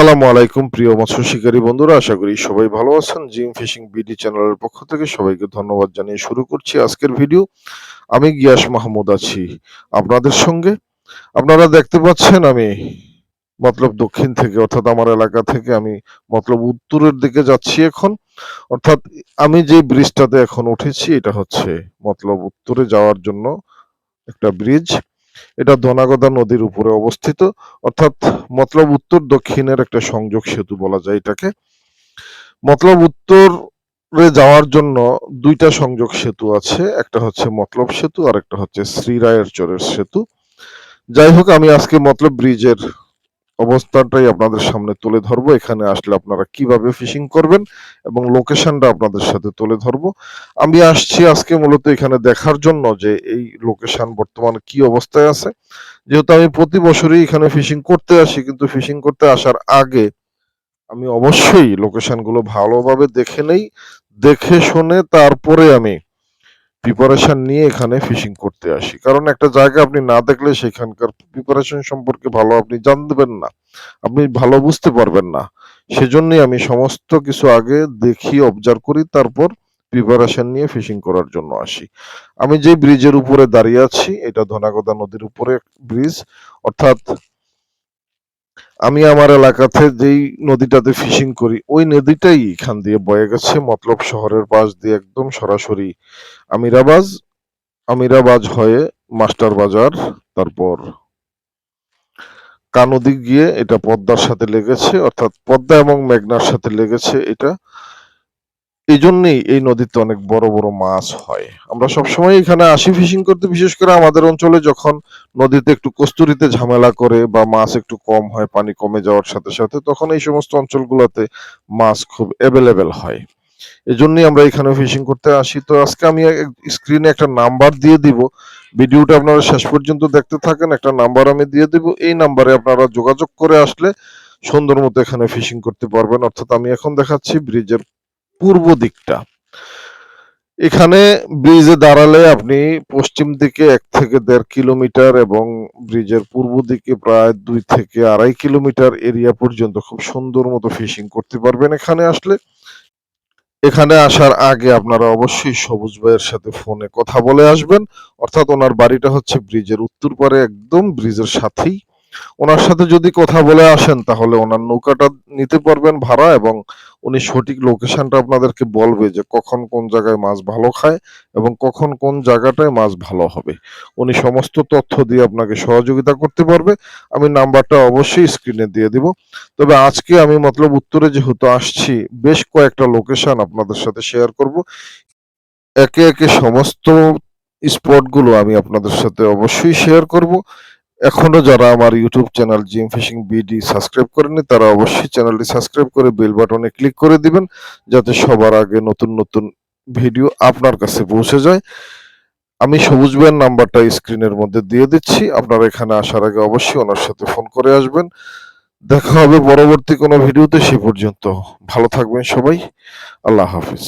আসসালামু আলাইকুম প্রিয় মৎস্য শিকারী বন্ধুরা, আশা করি সবাই ভালো আছেন। জিম ফিশিং বিডি চ্যানেলের পক্ষ থেকে সবাইকে ধন্যবাদ জানিয়ে শুরু করছি আজকের ভিডিও। আমি গিয়াস মাহমুদ আছি আপনাদের সঙ্গে। আপনারা দেখতে পাচ্ছেন আমি মতলব দক্ষিণ থেকে অর্থাৎ আমার এলাকা থেকে আমি মতলব উত্তরের দিকে যাচ্ছি এখন। অর্থাৎ আমি যে ব্রিজটাতে এখন উঠেছি এটা হচ্ছে মতলব উত্তরে যাওয়ার জন্য একটা ব্রিজ। এটা ধনাগদা নদীর উপরে অবস্থিত, অর্থাৎ মতলব উত্তর দক্ষিণের একটা সংযোগ সেতু বলা যায় এটাকে। মতলব উত্তরে যাওয়ার জন্য দুইটা সংযোগ সেতু আছে, একটা হচ্ছে মতলব সেতু আর একটা হচ্ছে শ্রীরায়ের চরের সেতু। যাই হোক, আমি আজকে মতলব ব্রিজের অবস্থানটাই আপনাদের সামনে তুলে ধরবো। এখানে আসলে আপনারা কিভাবে ফিশিং করবেন এবং লোকেশনটা আপনাদের সাথে তুলে ধরবো। আমি আসছি আজকে মূলত এখানে দেখার জন্য যে এই লোকেশন বর্তমানে কি অবস্থায় আছে। যেহেতু আমি প্রতি বছরই এখানে ফিশিং করতে আসি, কিন্তু ফিশিং করতে আসার আগে আমি অবশ্যই লোকেশনগুলো ভালোভাবে দেখে নেই। দেখে শুনে তারপরে আমি প্রিপারেশন নিয়ে এখানে ফিশিং করতে আসি। কারণ একটা জায়গা আপনি না দেখলে সেখানকার প্রিপারেশন সম্পর্কে ভালো আপনি জানবেন না। আপনি ভালো বুঝতে পারবেন না। সেজন্যই আমি সমস্ত কিছু আগে দেখি, অবজার্ভ করি, তারপর প্রিপারেশন নিয়ে ফিশিং করার জন্য আসি। আমি যে ব্রিজের উপরে দাঁড়িয়ে আছি এটা ধনাগদা নদীর উপরে ব্রিজ। অর্থাৎ আমি আমার এলাকাতে যেই নদীটাতে ফিশিং করি ওই নদীটাই এখান দিয়ে বয়ে গেছে মতলব শহরের পাশ দিয়ে একদম সরাসরি আমিরাবাজ, আমিরাবাজ হয়ে মাস্টার বাজার, তারপর কানদী গিয়ে এটা পদ্মার সাথে লেগেছে, অর্থাৎ পদ্মা এবং মেঘনার সাথে লেগেছে এটা। এই জন্যই এই নদীতে অনেক বড় বড় মাছ হয়। আমরা সবসময় এখানে আসি ফিশিং করতে, বিশেষ করে আমাদের অঞ্চলে যখন নদীতে একটু কস্তুরীতে ঝামেলা করে বা মাছ একটু কম হয় পানি কমে যাওয়ার সাথে সাথে, তখন এই সমস্ত অঞ্চলগুলোতে মাছ খুব অ্যাভেলেবেল হয়। এজন্যই আমরা এখানে ফিশিং করতে আসি। তো আজকে আমি স্ক্রিনে একটা নাম্বার দিয়ে দিব, ভিডিওটা আপনারা শেষ পর্যন্ত দেখতে থাকেন। একটা নাম্বার আমি দিয়ে দিব, এই নাম্বারে আপনারা যোগাযোগ করে আসলে সুন্দর মতো এখানে ফিশিং করতে পারবেন। অর্থাৎ আমি এখন দেখাচ্ছি ব্রিজের পূর্ব দিকটা। এখানে ব্রিজে দাঁড়ালে আপনি পশ্চিম দিকে ১ থেকে ১.৫ কিলোমিটার এবং ব্রিজের পূর্ব দিকে প্রায় ২ থেকে ২.৫ কিলোমিটার এরিয়া পর্যন্ত খুব সুন্দর মতো ফিশিং করতে পারবেন এখানে আসলে। এখানে আসার আগে আপনারা অবশ্যই সবুজ ভাইয়ের সাথে ফোনে কথা বলে আসবেন। অর্থাৎ ওনার বাড়িটা হচ্ছে ব্রিজের উত্তর পারে, একদম ব্রিজের সাথেই। ওনার সাথে যদি কথা বলে আসেন তাহলে ওনার নৌকাটা নিতে পারবেন ভাড়া, এবং উনি সঠিক লোকেশনটা আপনাদেরকে বলবে যে কখন কোন জায়গায় মাছ ভালো খায় এবং কখন কোন জায়গাটায় মাছ ভালো হবে। উনি সমস্ত তথ্য দিয়ে আপনাকে সহযোগিতা করতে পারবে। আমি নাম্বারটা অবশ্যই স্ক্রিনে দিয়ে দিব। তবে আজকে আমি মতলব উত্তরে যেহেতু আসছি, বেশ কয়েকটা লোকেশন আপনাদের সাথে শেয়ার করব। একে একে সমস্ত স্পটগুলো আমি আপনাদের সাথে অবশ্যই শেয়ার করব। এখনো যারা আমার YouTube channel Jim fishing BD subscribe করেনি তারা অবশ্যই চ্যানেলটি সাবস্ক্রাইব করে বেল বাটনে ক্লিক করে দিবেন, যাতে সবার আগে নতুন নতুন ভিডিও আপনার কাছে পৌঁছে যায়। আমি সবুজ ভাইয়ের নাম্বারটা স্ক্রিনের মধ্যে দিয়ে দিচ্ছি। আপনারা এখানে আসার আগে অবশ্যই ওনার সাথে ফোন করে আসবেন। দেখা হবে পরবর্তী কোনো ভিডিওতে। সে পর্যন্ত ভালো থাকবেন সবাই। আল্লাহ হাফিজ।